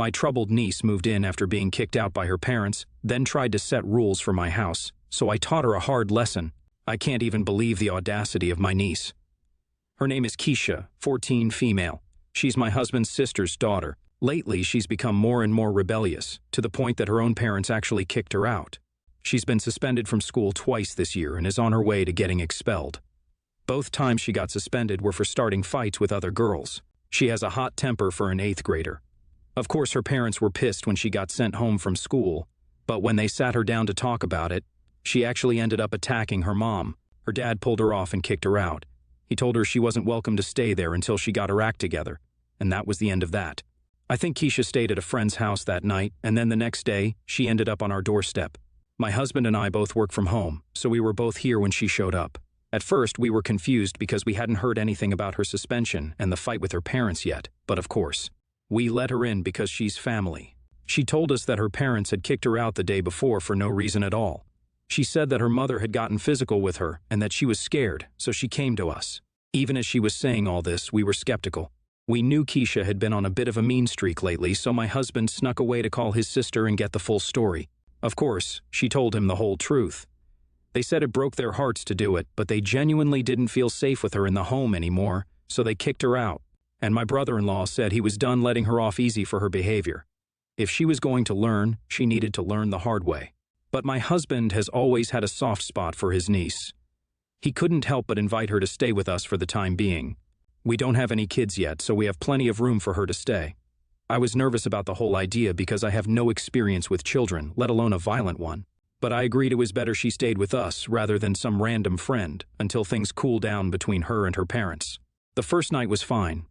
My troubled niece moved in after being kicked out by her parents, then tried to set rules for my house, so I taught her a hard lesson. I can't even believe the audacity of my niece. Her name is Keisha, 14, female. She's my husband's sister's daughter. Lately, she's become more and more rebellious, to the point that her own parents actually kicked her out. She's been suspended from school twice this year and is on her way to getting expelled. Both times she got suspended were for starting fights with other girls. She has a hot temper for an 8th grader. Of course, her parents were pissed when she got sent home from school, but when they sat her down to talk about it, she actually ended up attacking her mom. Her dad pulled her off and kicked her out. He told her she wasn't welcome to stay there until she got her act together, and that was the end of that. I think Keisha stayed at a friend's house that night, and then the next day, she ended up on our doorstep. My husband and I both work from home, so we were both here when she showed up. At first, we were confused because we hadn't heard anything about her suspension and the fight with her parents yet, but of course, we let her in because she's family. She told us that her parents had kicked her out the day before for no reason at all. She said that her mother had gotten physical with her and that she was scared, so she came to us. Even as she was saying all this, we were skeptical. We knew Keisha had been on a bit of a mean streak lately, so my husband snuck away to call his sister and get the full story. Of course, she told him the whole truth. They said it broke their hearts to do it, but they genuinely didn't feel safe with her in the home anymore, so they kicked her out. And my brother-in-law said he was done letting her off easy for her behavior. If she was going to learn, she needed to learn the hard way. But my husband has always had a soft spot for his niece. He couldn't help but invite her to stay with us for the time being. We don't have any kids yet, so we have plenty of room for her to stay. I was nervous about the whole idea because I have no experience with children, let alone a violent one. But I agreed it was better she stayed with us rather than some random friend until things cooled down between her and her parents. The first night was fine.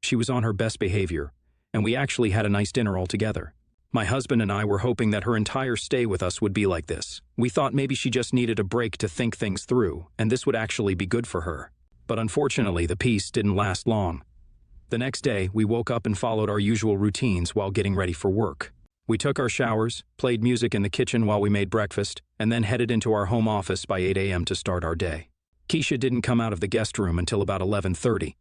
She was on her best behavior, and we actually had a nice dinner all together. My husband and I were hoping that her entire stay with us would be like this. We thought maybe she just needed a break to think things through, and this would actually be good for her. But unfortunately, the peace didn't last long. The next day, we woke up and followed our usual routines while getting ready for work. We took our showers, played music in the kitchen while we made breakfast, and then headed into our home office by 8 a.m. to start our day. Keisha didn't come out of the guest room until about 11:30.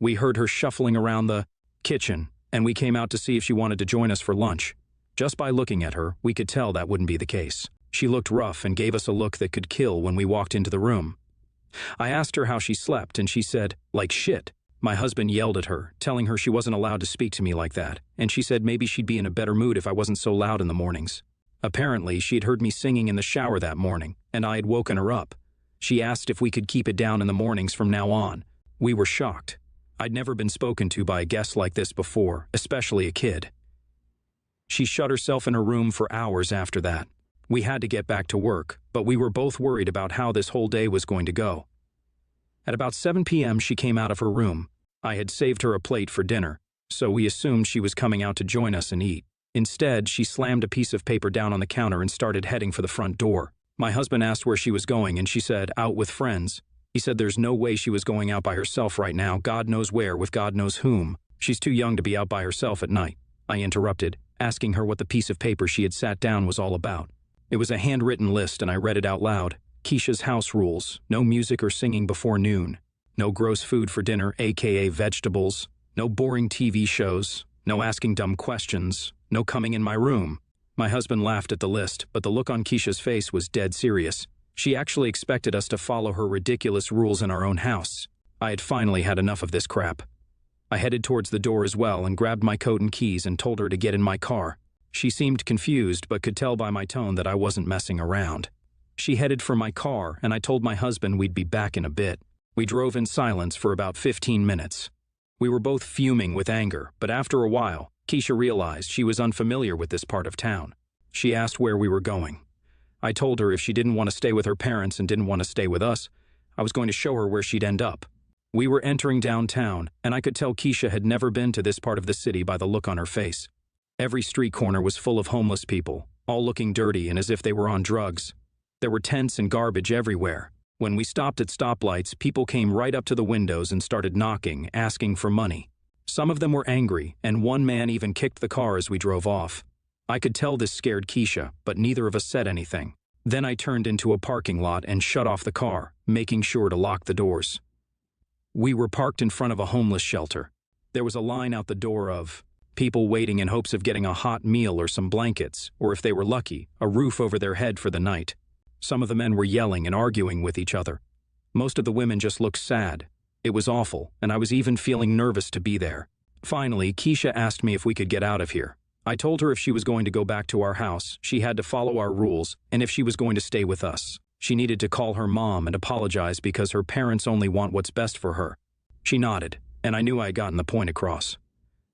We heard her shuffling around the kitchen, and we came out to see if she wanted to join us for lunch. Just by looking at her, we could tell that wouldn't be the case. She looked rough and gave us a look that could kill when we walked into the room. I asked her how she slept, and she said, "Like shit." My husband yelled at her, telling her she wasn't allowed to speak to me like that, and she said maybe she'd be in a better mood if I wasn't so loud in the mornings. Apparently, she had heard me singing in the shower that morning, and I had woken her up. She asked if we could keep it down in the mornings from now on. We were shocked. I'd never been spoken to by a guest like this before, especially a kid. She shut herself in her room for hours after that. We had to get back to work, but we were both worried about how this whole day was going to go. At about 7 p.m., she came out of her room. I had saved her a plate for dinner, so we assumed she was coming out to join us and eat. Instead, she slammed a piece of paper down on the counter and started heading for the front door. My husband asked where she was going, and she said, "Out with friends." He said there's no way she was going out by herself right now, God knows where, with God knows whom. She's too young to be out by herself at night. I interrupted, asking her what the piece of paper she had sat down was all about. It was a handwritten list, and I read it out loud. Keisha's house rules: no music or singing before noon, no gross food for dinner, aka vegetables, no boring TV shows, no asking dumb questions, no coming in my room. My husband laughed at the list, but the look on Keisha's face was dead serious. She actually expected us to follow her ridiculous rules in our own house. I had finally had enough of this crap. I headed towards the door as well and grabbed my coat and keys and told her to get in my car. She seemed confused but could tell by my tone that I wasn't messing around. She headed for my car, and I told my husband we'd be back in a bit. We drove in silence for about 15 minutes. We were both fuming with anger, but after a while, Keisha realized she was unfamiliar with this part of town. She asked where we were going. I told her if she didn't want to stay with her parents and didn't want to stay with us, I was going to show her where she'd end up. We were entering downtown, and I could tell Keisha had never been to this part of the city by the look on her face. Every street corner was full of homeless people, all looking dirty and as if they were on drugs. There were tents and garbage everywhere. When we stopped at stoplights, people came right up to the windows and started knocking, asking for money. Some of them were angry, and one man even kicked the car as we drove off. I could tell this scared Keisha, but neither of us said anything. Then I turned into a parking lot and shut off the car, making sure to lock the doors. We were parked in front of a homeless shelter. There was a line out the door of People waiting in hopes of getting a hot meal or some blankets, or if they were lucky, a roof over their head for the night. Some of the men were yelling and arguing with each other. Most of the women just looked sad. It was awful, and I was even feeling nervous to be there. Finally, Keisha asked me if we could get out of here. I told her if she was going to go back to our house, she had to follow our rules, and if she was going to stay with us, she needed to call her mom and apologize because her parents only want what's best for her. She nodded, and I knew I had gotten the point across.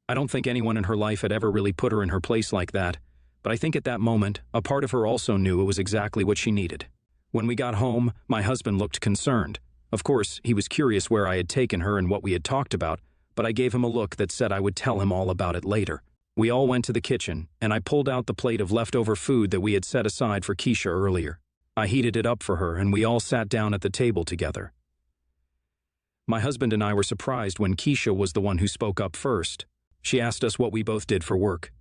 I don't think anyone in her life had ever really put her in her place like that, but I think at that moment, a part of her also knew it was exactly what she needed. When we got home, my husband looked concerned. Of course, he was curious where I had taken her and what we had talked about, but I gave him a look that said I would tell him all about it later. We all went to the kitchen, and I pulled out the plate of leftover food that we had set aside for Keisha earlier. I heated it up for her, and we all sat down at the table together. My husband and I were surprised when Keisha was the one who spoke up first. She asked us what we both did for work.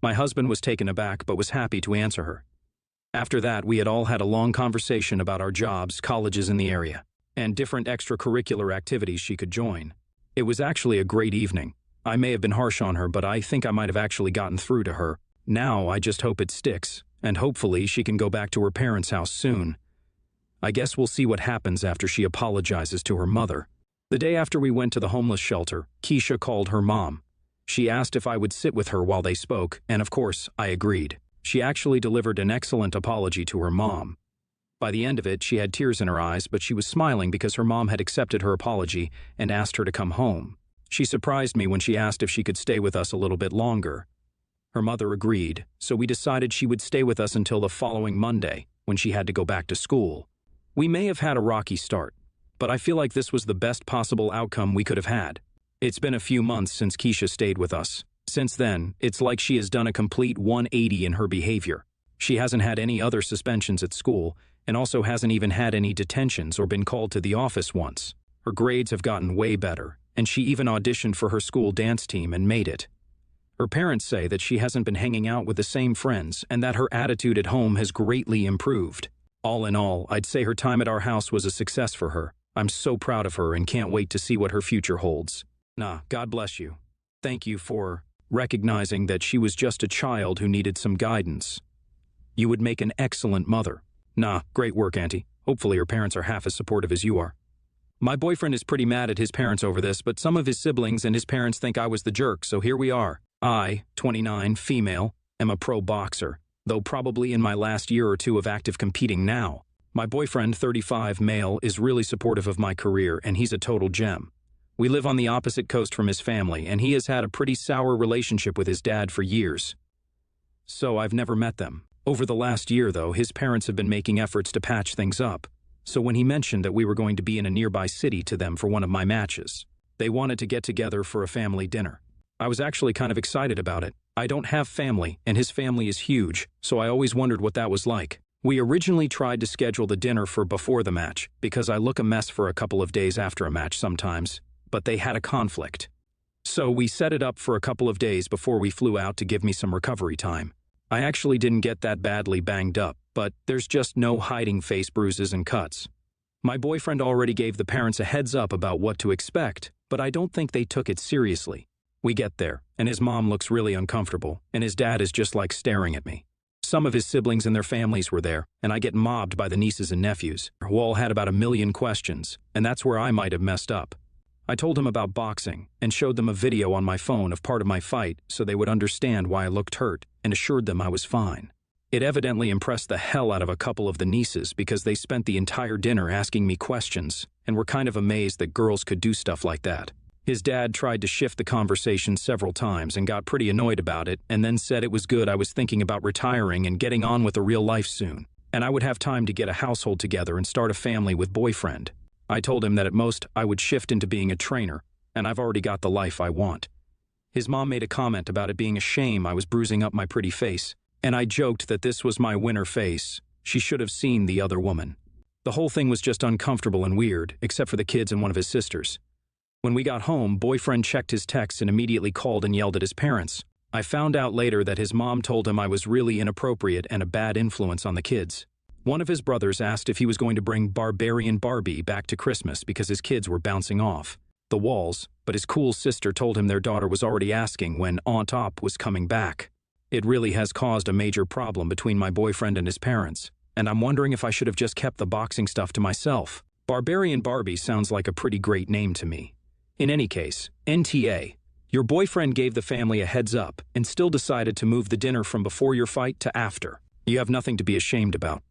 My husband was taken aback but was happy to answer her. After that, we had all had a long conversation about our jobs, colleges in the area, and different extracurricular activities she could join. It was actually a great evening. I may have been harsh on her, but I think I might have actually gotten through to her. Now I just hope it sticks, and hopefully she can go back to her parents' house soon. I guess we'll see what happens after she apologizes to her mother. The day after we went to the homeless shelter, Keisha called her mom. She asked if I would sit with her while they spoke, and of course, I agreed. She actually delivered an excellent apology to her mom. By the end of it, she had tears in her eyes, but she was smiling because her mom had accepted her apology and asked her to come home. She surprised me when she asked if she could stay with us a little bit longer. Her mother agreed, so we decided she would stay with us until the following Monday, when she had to go back to school. We may have had a rocky start, but I feel like this was the best possible outcome we could have had. It's been a few months since Keisha stayed with us. Since then, it's like she has done a complete 180 in her behavior. She hasn't had any other suspensions at school, and also hasn't even had any detentions or been called to the office once. Her grades have gotten way better, and she even auditioned for her school dance team and made it. Her parents say that she hasn't been hanging out with the same friends and that her attitude at home has greatly improved. All in all, I'd say her time at our house was a success for her. I'm so proud of her and can't wait to see what her future holds. God bless you. Thank you for recognizing that she was just a child who needed some guidance. You would make an excellent mother. Great work, Auntie. Hopefully her parents are half as supportive as you are. My boyfriend is pretty mad at his parents over this, but some of his siblings and his parents think I was the jerk, so here we are. I, 29, female, am a pro boxer, though probably in my last year or two of active competing now. My boyfriend, 35, male, is really supportive of my career, and he's a total gem. We live on the opposite coast from his family, and he has had a pretty sour relationship with his dad for years. So I've never met them. Over the last year, though, his parents have been making efforts to patch things up. So when he mentioned that we were going to be in a nearby city to them for one of my matches, they wanted to get together for a family dinner. I was actually kind of excited about it. I don't have family, and his family is huge, so I always wondered what that was like. We originally tried to schedule the dinner for before the match, because I look a mess for a couple of days after a match sometimes, but they had a conflict. So we set it up for a couple of days before we flew out to give me some recovery time. I actually didn't get that badly banged up, but there's just no hiding face bruises and cuts. My boyfriend already gave the parents a heads up about what to expect, but I don't think they took it seriously. We get there, and his mom looks really uncomfortable, and his dad is just like staring at me. Some of his siblings and their families were there, and I get mobbed by the nieces and nephews, who all had about 1,000,000 questions, and that's where I might have messed up. I told him about boxing, and showed them a video on my phone of part of my fight so they would understand why I looked hurt, and assured them I was fine. It evidently impressed the hell out of a couple of the nieces because they spent the entire dinner asking me questions, and were kind of amazed that girls could do stuff like that. His dad tried to shift the conversation several times and got pretty annoyed about it, and then said it was good I was thinking about retiring and getting on with a real life soon, and I would have time to get a household together and start a family with boyfriend. I told him that at most I would shift into being a trainer, and I've already got the life I want. His mom made a comment about it being a shame I was bruising up my pretty face, and I joked that this was my winner face. She should have seen the other woman. The whole thing was just uncomfortable and weird, except for the kids and one of his sisters. When we got home, boyfriend checked his texts and immediately called and yelled at his parents. I found out later that his mom told him I was really inappropriate and a bad influence on the kids. One of his brothers asked if he was going to bring Barbarian Barbie back to Christmas because his kids were bouncing off. the walls, but his cool sister told him their daughter was already asking when Aunt Op was coming back. It really has caused a major problem between my boyfriend and his parents, and I'm wondering if I should have just kept the boxing stuff to myself. Barbarian Barbie sounds like a pretty great name to me. In any case, NTA, your boyfriend gave the family a heads up and still decided to move the dinner from before your fight to after. You have nothing to be ashamed about.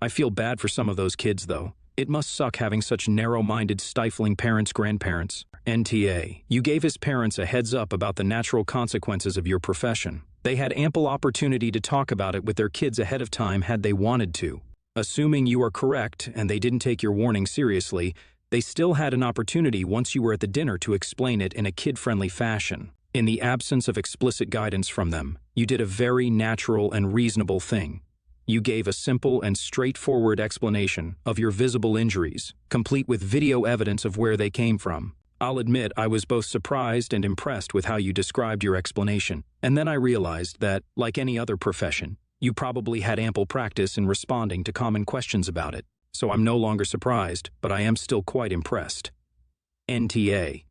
I feel bad for some of those kids, though. It must suck having such narrow-minded, stifling parents-grandparents. NTA, you gave his parents a heads up about the natural consequences of your profession. They had ample opportunity to talk about it with their kids ahead of time had they wanted to. Assuming you are correct and they didn't take your warning seriously, they still had an opportunity once you were at the dinner to explain it in a kid-friendly fashion. In the absence of explicit guidance from them, you did a very natural and reasonable thing. You gave a simple and straightforward explanation of your visible injuries, complete with video evidence of where they came from. I'll admit I was both surprised and impressed with how you described your explanation, and then I realized that, like any other profession, you probably had ample practice in responding to common questions about it. So I'm no longer surprised, but I am still quite impressed. NTA.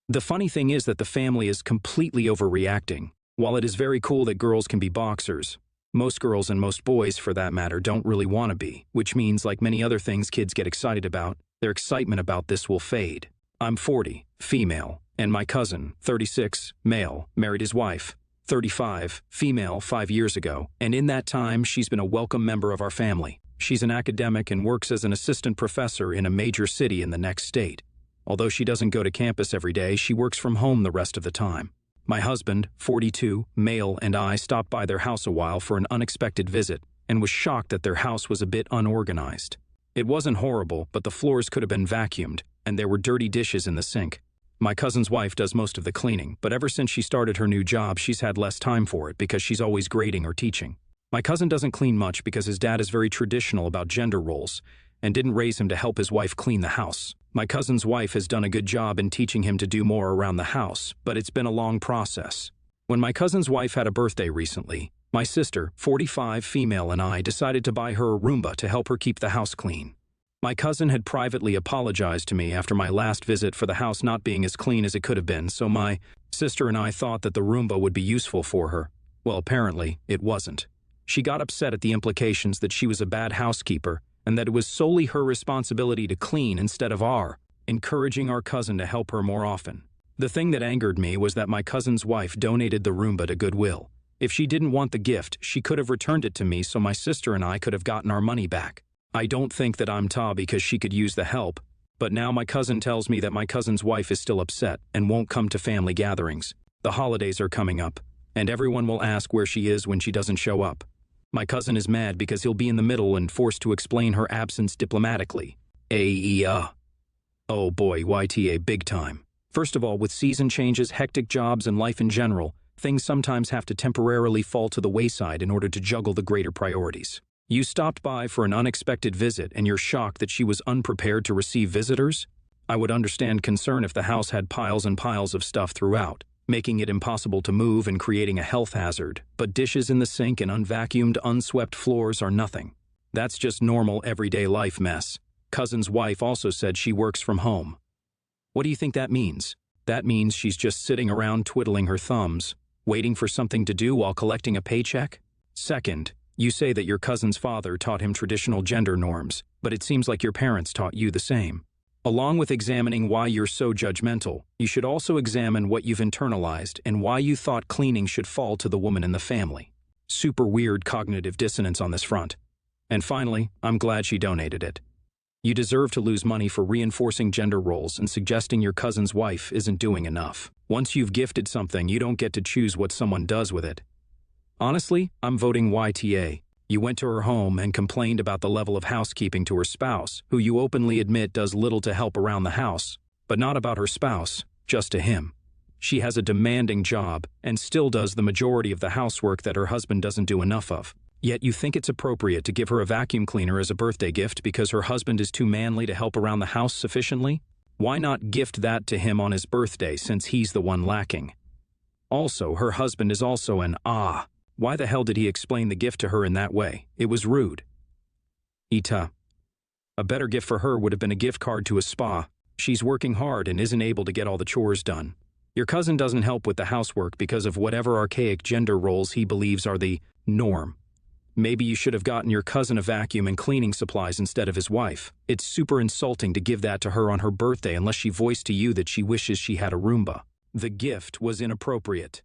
The funny thing is that the family is completely overreacting. While it is very cool that girls can be boxers, most girls and most boys, for that matter, don't really want to be, which means, like many other things kids get excited about, their excitement about this will fade. I'm 40, female, and my cousin, 36, male, married his wife, 35, female, 5 years ago, and in that time she's been a welcome member of our family. She's an academic and works as an assistant professor in a major city in the next state. Although she doesn't go to campus every day, she works from home the rest of the time. My husband, 42, male, and I stopped by their house a while for an unexpected visit and was shocked that their house was a bit unorganized. It wasn't horrible, but the floors could have been vacuumed, and there were dirty dishes in the sink. My cousin's wife does most of the cleaning, but ever since she started her new job, she's had less time for it because she's always grading or teaching. My cousin doesn't clean much because his dad is very traditional about gender roles and didn't raise him to help his wife clean the house. My cousin's wife has done a good job in teaching him to do more around the house, but it's been a long process. When my cousin's wife had a birthday recently, my sister, 45, female, and I decided to buy her a Roomba to help her keep the house clean. My cousin had privately apologized to me after my last visit for the house not being as clean as it could have been, so my sister and I thought that the Roomba would be useful for her. Well, apparently, it wasn't. She got upset at the implications that she was a bad housekeeper and that it was solely her responsibility to clean instead of our, encouraging our cousin to help her more often. The thing that angered me was that my cousin's wife donated the Roomba to Goodwill. If she didn't want the gift, she could have returned it to me so my sister and I could have gotten our money back. I don't think that I'm Ta because she could use the help, but now my cousin tells me that my cousin's wife is still upset and won't come to family gatherings. The holidays are coming up, and everyone will ask where she is when she doesn't show up. My cousin is mad because he'll be in the middle and forced to explain her absence diplomatically. Oh boy, YTA big time. First of all, with season changes, hectic jobs, and life in general, things sometimes have to temporarily fall to the wayside in order to juggle the greater priorities. You stopped by for an unexpected visit and you're shocked that she was unprepared to receive visitors? I would understand concern if the house had piles and piles of stuff throughout, making it impossible to move and creating a health hazard, but dishes in the sink and unvacuumed, unswept floors are nothing. That's just normal everyday life mess. Cousin's wife also said she works from home. What do you think that means? That means she's just sitting around twiddling her thumbs, waiting for something to do while collecting a paycheck? Second, you say that your cousin's father taught him traditional gender norms, but it seems like your parents taught you the same. Along with examining why you're so judgmental, you should also examine what you've internalized and why you thought cleaning should fall to the woman in the family. Super weird cognitive dissonance on this front. And finally, I'm glad she donated it. You deserve to lose money for reinforcing gender roles and suggesting your cousin's wife isn't doing enough. Once you've gifted something, you don't get to choose what someone does with it. Honestly, I'm voting YTA. You went to her home and complained about the level of housekeeping to her spouse, who you openly admit does little to help around the house, but not about her spouse, just to him. She has a demanding job and still does the majority of the housework that her husband doesn't do enough of. Yet you think it's appropriate to give her a vacuum cleaner as a birthday gift because her husband is too manly to help around the house sufficiently? Why not gift that to him on his birthday since he's the one lacking? Also, her husband is also an Why the hell did he explain the gift to her in that way? It was rude. Ita. A better gift for her would have been a gift card to a spa. She's working hard and isn't able to get all the chores done. Your cousin doesn't help with the housework because of whatever archaic gender roles he believes are the norm. Maybe you should have gotten your cousin a vacuum and cleaning supplies instead of his wife. It's super insulting to give that to her on her birthday unless she voiced to you that she wishes she had a Roomba. The gift was inappropriate.